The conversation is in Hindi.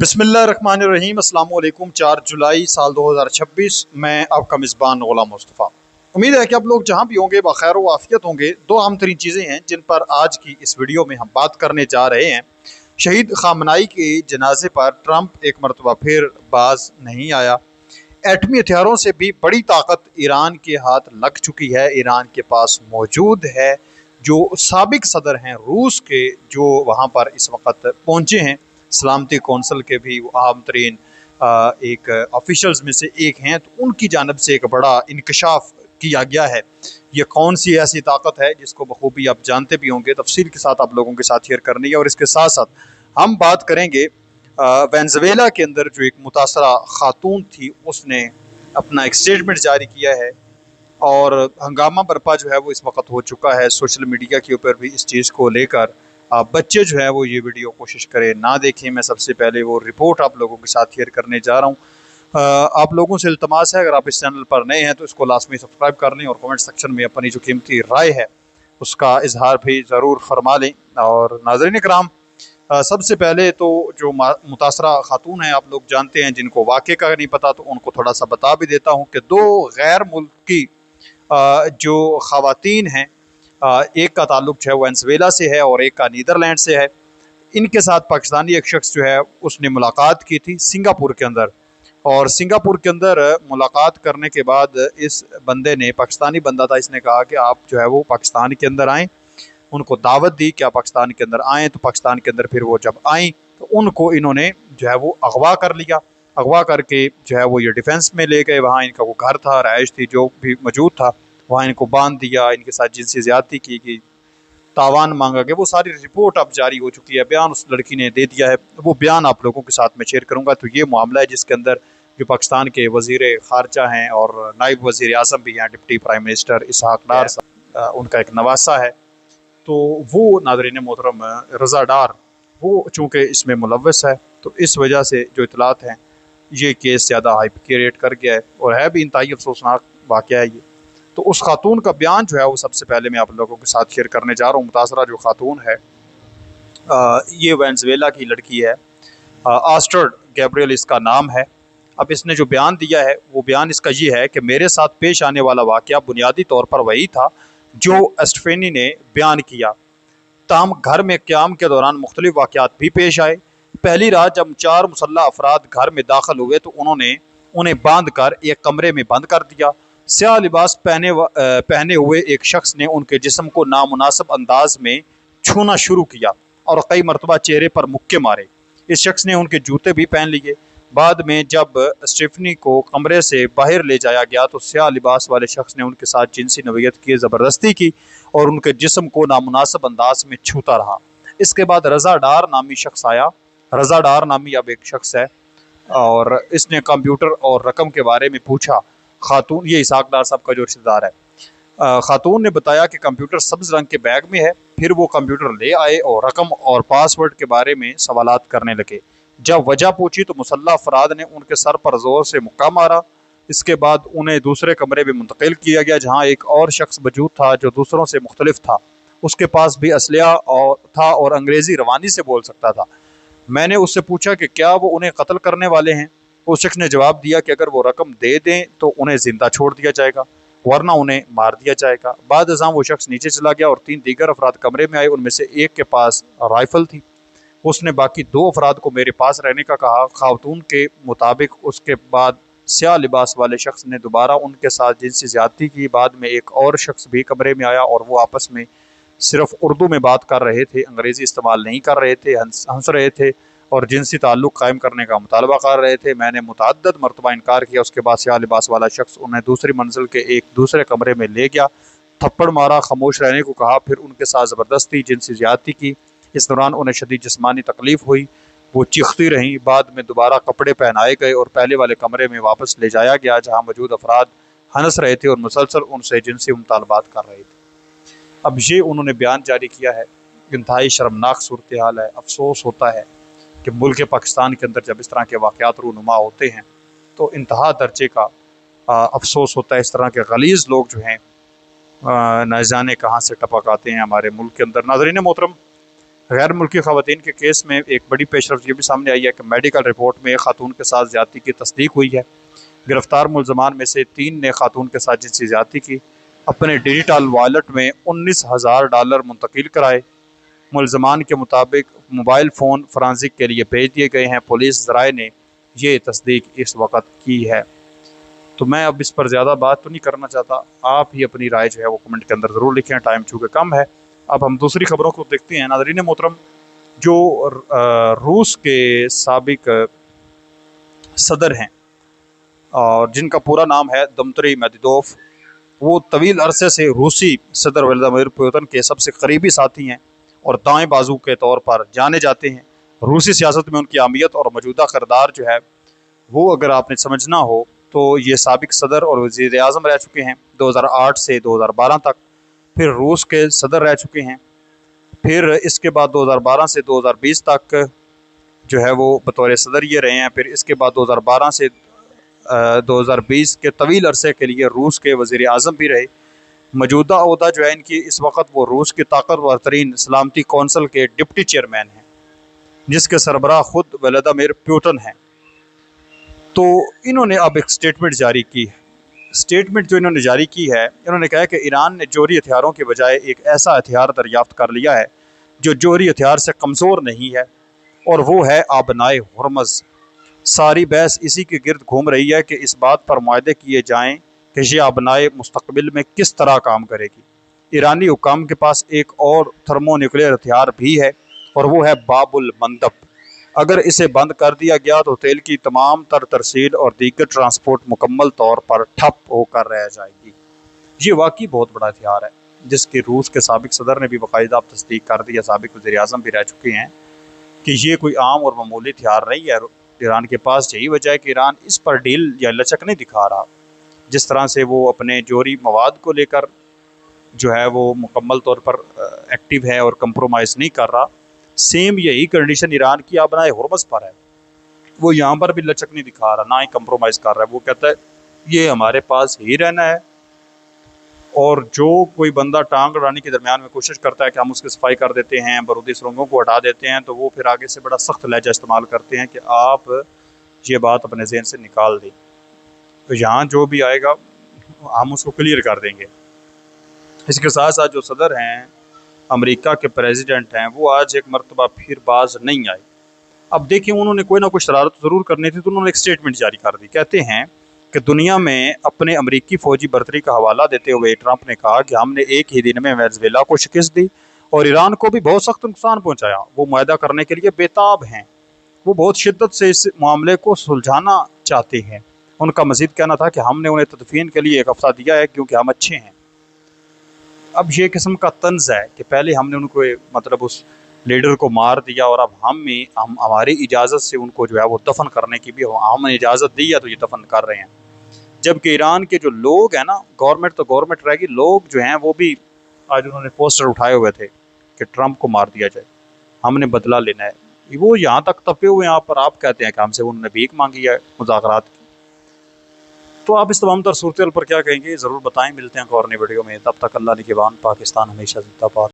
बिस्मिल्लाहिर्रहमानिर्रहीम। अस्सलाम वालेकुम। 4 जुलाई साल 2026। मैं आपका मेज़बान ग़ुलाम मुस्तफ़ा। उम्मीद है कि आप लोग जहाँ भी होंगे बखैर व आफ़ियत होंगे। दो अहम तरीन चीज़ें हैं जिन पर आज की इस वीडियो में हम बात करने जा रहे हैं। शहीद ख़ामनाई के जनाजे पर ट्रंप एक मरतबा फिर बाज नहीं आया। एटमी हथियारों से भी बड़ी ताकत ईरान के हाथ लग चुकी है, ईरान के पास मौजूद है। जो साबिक सदर हैं रूस के, जो वहाँ पर इस वक्त पहुँचे हैं, सलामती कौंसल के भी अहम तरीन एक ऑफिशल्स में से एक हैं, तो उनकी जानब से एक बड़ा इंकशाफ किया गया है। ये कौन सी ऐसी ताकत है जिसको बखूबी आप जानते भी होंगे, तफसील के साथ आप लोगों के साथ शेयर करनी है। और इसके साथ साथ हम बात करेंगे वेनेज़ुएला के अंदर जो एक मुतासरा खातून थी, उसने अपना एक स्टेटमेंट जारी किया है और हंगामा बर्पा जो है वो इस वक्त हो चुका है सोशल मीडिया के ऊपर भी इस चीज़ को लेकर। बच्चे जो है वो ये वीडियो कोशिश करें ना देखें। मैं सबसे पहले वो रिपोर्ट आप लोगों के साथ शेयर करने जा रहा हूँ। आप लोगों से इल्तमास है, अगर आप इस चैनल पर नए हैं तो इसको लाजमी सब्सक्राइब कर लें और कमेंट सेक्शन में अपनी जो कीमती राय है उसका इजहार भी ज़रूर फरमा लें। और नाज़रीन इकराम, सबसे पहले तो जो मुतासरा खातून है, आप लोग जानते हैं, जिनको वाक़े का नहीं पता तो उनको थोड़ा सा बता भी देता हूँ कि दो गैर मुल्की जो ख़वातीन हैं, एक का ताल्लुक जो है वेनेज़ुएला से है और एक का नीदरलैंड से है। इनके साथ पाकिस्तानी एक शख्स जो है उसने मुलाकात की थी सिंगापुर के अंदर। और सिंगापुर के अंदर मुलाकात करने के बाद इस बंदे ने, पाकिस्तानी बंदा था, इसने कहा कि आप जो है वो पाकिस्तान के अंदर आएँ। उनको दावत दी कि आप पाकिस्तान के अंदर आएँ। तो पाकिस्तान के अंदर फिर वो जब आईं तो उनको इन्होंने जो है वो अगवा कर लिया। अगवा करके जो है वो ये डिफेंस में ले गए। वहाँ इनका वो घर था, रहायश थी, जो भी मौजूद था, वहाँ इनको बांध दिया, इनके साथ जिनसी ज़्यादती की गई, तावान मांगा गया। वो सारी रिपोर्ट अब जारी हो चुकी है, बयान उस लड़की ने दे दिया है। वो बयान आप लोगों के साथ में शेयर करूँगा। तो ये मामला है जिसके अंदर जो पाकिस्तान के वज़ीर ख़ारजा हैं और नायब वज़ीर आज़म भी हैं, डिप्टी प्राइम मिनिस्टर इसहाक डार साहब, उनका एक नवासा है। तो वो नाज़रीन मोहतरम रज़ा डार, वो चूँकि इसमें मुलव्वस है, तो इस वजह से जो इतलात हैं, ये केस ज़्यादा हाइप क्रिएट कर गया है और है भी इंतहाई अफसोसनाक वाक़या है ये। तो उस खातून का बयान जो है वो सबसे पहले मैं आप लोगों के साथ शेयर करने जा रहा हूँ। मुतासरा जो खातून है, ये वेनेज़ुएला की लड़की है, आस्ट्रिड गैब्रियल इसका नाम है। अब इसने जो बयान दिया है वो बयान इसका ये है कि मेरे साथ पेश आने वाला वाक़या बुनियादी तौर पर वही था जो एस्टफेनी ने बयान किया। ताहम घर में क़याम के दौरान मुख्तलिफ वाक़यात भी पेश आए। पहली रात जब 4 मुसल्लह अफराद घर में दाखिल हुए तो उन्होंने उन्हें बांध कर एक कमरे में बंद कर दिया। स्याह लिबास पहने हुए एक शख्स ने उनके जिस्म को नामुनासिब अंदाज में छूना शुरू किया और कई मरतबा चेहरे पर मुक्के मारे। इस शख्स ने उनके जूते भी पहन लिए। बाद में जब स्टीफनी को कमरे से बाहर ले जाया गया तो स्याह लिबास वाले शख्स ने उनके साथ जिनसी नवीयत की, ज़बरदस्ती की और उनके जिस्म को नामुनासिब अंदाज में छूता रहा। इसके बाद रज़ा डार नामी शख्स आया। रज़ा डार नामी अब एक शख्स है और इसने कंप्यूटर और रकम के बारे में पूछा। खातून, ये इसहाक डार साहब का जो रिश्तेदार है, खातून ने बताया कि कंप्यूटर सब्ज़ रंग के बैग में है। फिर वो कंप्यूटर ले आए और रकम और पासवर्ड के बारे में सवालात करने लगे। जब वजह पूछी तो मुसल्लह अफराद ने उनके सर पर ज़ोर से मुक्का मारा। इसके बाद उन्हें दूसरे कमरे में मुंतकिल किया गया जहाँ एक और शख्स मौजूद था जो दूसरों से मुख्तलिफ था। उसके पास भी असलहा था और अंग्रेज़ी रवानी से बोल सकता था। मैंने उससे पूछा कि क्या वो उन्हें कत्ल करने वाले हैं। उस शख्स ने जवाब दिया कि अगर वो रकम दे दें तो उन्हें ज़िंदा छोड़ दिया जाएगा, वरना उन्हें मार दिया जाएगा। बाद अज़ां वो शख्स नीचे चला गया और 3 दीगर अफराद कमरे में आए। उनमें से एक के पास राइफ़ल थी। उसने बाकी 2 अफराद को मेरे पास रहने का कहा। खातून के मुताबिक उसके बाद स्याह लिबास वाले शख्स ने दोबारा उनके साथ जिनसी ज़्यादती की। बाद में एक और शख्स भी कमरे में आया और वो आपस में सिर्फ़ उर्दू में बात कर रहे थे, अंग्रेज़ी इस्तेमाल नहीं कर रहे थे, हंस रहे थे और जिनसी ताल्लुक़ कायम करने का मुतालबा कर रहे थे। मैंने मुतअद्दिद मरतबा इनकार किया। उसके बाद स्याह लिबास वाला शख्स उन्हें दूसरी मंजिल के एक दूसरे कमरे में ले गया, थप्पड़ मारा, खामोश रहने को कहा, फिर उनके साथ ज़बरदस्ती जिनसी ज़्यादती की। इस दौरान उन्हें शदीद जिस्मानी तकलीफ़ हुई, वो चीखती रहीं। बाद में दोबारा कपड़े पहनाए गए और पहले वाले कमरे में वापस ले जाया गया जहाँ मौजूद अफराद हंस रहे थे और मुसलसल उनसे जिनसी मुतालबात कर रहे थे। अब ये उन्होंने बयान जारी किया है। इंतहाई शर्मनाक सूरत हाल है। अफसोस होता है कि मुल्क पाकिस्तान के अंदर जब इस तरह के वाक़यात रूनुमा होते हैं तो इंतहा दर्जे का अफसोस होता है। इस तरह के गलीज़ लोग जो हैं न जाने कहाँ से टपक आते हैं हमारे मुल्क के अंदर। नाज़रीन मोहतरम, गैर मुल्की ख़वातीन के केस में एक बड़ी पेशरफ ये भी सामने आई है कि मेडिकल रिपोर्ट में एक खातून के साथ ज़्यादती की तस्दीक हुई है। गिरफ्तार मुलजमान में से 3 ने खातून के साथ जिनसी ज़्यादती की अपने डिजिटल वॉलेट में $19,000 मुंतकिल कराए। मुलजमान के मुताबिक मोबाइल फ़ोन फरांसिक के लिए भेज दिए गए हैं। पुलिस ज़राए ने ये तस्दीक इस वक्त की है। तो मैं अब इस पर ज़्यादा बात तो नहीं करना चाहता, आप ही अपनी राय जो है वो कमेंट के अंदर ज़रूर लिखें, टाइम चूँकि कम है। अब हम दूसरी खबरों को देखते हैं। नाज़रीन मोहतरम, जो रूस के साबिक सदर हैं और जिनका पूरा नाम है दमित्री मेदवेदेव, वो तवील अरसे से रूसी सदर व्लादिमीर पुतिन के सबसे करीबी साथी हैं और दाएं बाजू के तौर पर जाने जाते हैं। रूसी सियासत में उनकी अहमियत और मौजूदा किरदार जो है वो अगर आपने समझना हो तो ये साबिक सदर और वज़ीर आज़म रह चुके हैं 2008 से 2012 तक, फिर रूस के सदर रह चुके हैं, फिर इसके बाद 2012 से 2020 तक जो है वो बतौर सदर ये रहे हैं, फिर इसके बाद 2012 से 2020 के तवील अरसे के लिए रूस के वज़ीर आज़म भी रहे। मौजूदा ओहदा जो है इनकी इस वक्त वो रूस की ताकतवर तरीन सलामती कौंसल के डिप्टी चेयरमैन हैं, जिसके सरबराह खुद व्लादिमीर पुतिन हैं। तो इन्होंने अब एक स्टेटमेंट जारी की है। स्टेटमेंट जो इन्होंने जारी की है, इन्होंने कहा कि ईरान ने जोहरी हथियारों के बजाय एक ऐसा हथियार दरियाफ्त कर लिया है जो जोहरी हथियार से कमज़ोर नहीं है, और वो है आबनाए हुर्मुज़। सारी बहस इसी के गिर्द घूम रही है कि इस बात पर मुआहदे किए जाएँ कि ये आबनाए मुस्तकबिल में किस तरह काम करेगी। ईरानी हुक्काम के पास एक और थर्मोन्यूक्लियर हथियार भी है और वो है बाबुल मंदब। अगर इसे बंद कर दिया गया तो तेल की तमाम तर तरसील और दीगर ट्रांसपोर्ट मुकम्मल तौर पर ठप होकर रह जाएगी। ये वाकई बहुत बड़ा हथियार है, जिसके रूस के साबिक सदर ने भी बाकायदा तस्दीक कर दी है, साबिक वज़ीर आज़म भी रह चुके हैं कि ये कोई आम और मामूली हथियार नहीं है ईरान के पास। यही वजह है कि ईरान इस पर ढील या लचक नहीं दिखा रहा। जिस तरह से वो अपने जोहरी मवाद को लेकर जो है वो मुकम्मल तौर पर एक्टिव है और कंप्रोमाइज़ नहीं कर रहा, सेम यही कंडीशन ईरान की आबनाए हुर्मुज़ पर है। वो यहाँ पर भी लचक नहीं दिखा रहा, ना ही कंप्रोमाइज़ कर रहा है। वो कहता है ये हमारे पास ही रहना है, और जो कोई बंदा टांग अड़ाने के दरमियान में कोशिश करता है कि हम उसकी सफाई कर देते हैं, बारूदी सुरंगों को हटा देते हैं, तो वो फिर आगे से बड़ा सख्त लहजा इस्तेमाल करते हैं कि आप ये बात अपने जहन से निकाल दें। तो यहाँ जो भी आएगा हम उसको क्लियर कर देंगे। इसके साथ साथ जो सदर हैं, अमेरिका के प्रेसिडेंट हैं, वो आज एक मरतबा फिर बाज नहीं आए। अब देखिए, उन्होंने कोई ना कोई शरारत ज़रूर करनी थी, तो उन्होंने एक स्टेटमेंट जारी कर दी। कहते हैं कि दुनिया में अपने अमेरिकी फ़ौजी बर्तरी का हवाला देते हुए ट्रंप ने कहा कि हमने एक ही दिन में वेनेज़ुएला को शिकस्त दी और ईरान को भी बहुत सख्त नुकसान पहुँचाया। वो मुआहदा करने के लिए बेताब हैं, वो बहुत शिद्दत से इस मामले को सुलझाना चाहते हैं। उनका मज़ीद कहना था कि हमने उन्हें तदफीन के लिए एक हफ्ता दिया है क्योंकि हम अच्छे हैं। अब ये किस्म का तंज़ है कि पहले हमने उनको मतलब उस लीडर को मार दिया और अब हम हमारी इजाज़त से उनको जो है वो दफन करने की भी हमने इजाज़त दी है तो ये दफन कर रहे हैं। जबकि ईरान के जो लोग हैं ना, गवर्नमेंट तो गवर्नमेंट रहेगी, लोग जो हैं वो भी आज उन्होंने पोस्टर उठाए हुए थे कि ट्रंप को मार दिया जाए, हमने बदला लेना है। वो यहाँ तक तपे हुए हैं पर आप कहते हैं कि हमसे उन्होंने भीख मांगी है मुज़ाकरात की। तो आप इस तमाम तर सूरत पर क्या कहेंगे ज़रूर बताएं। मिलते हैं एक और नई वीडियो में, तब तक अल्लाह निगहबान। पाकिस्तान हमेशा जिंदाबाद।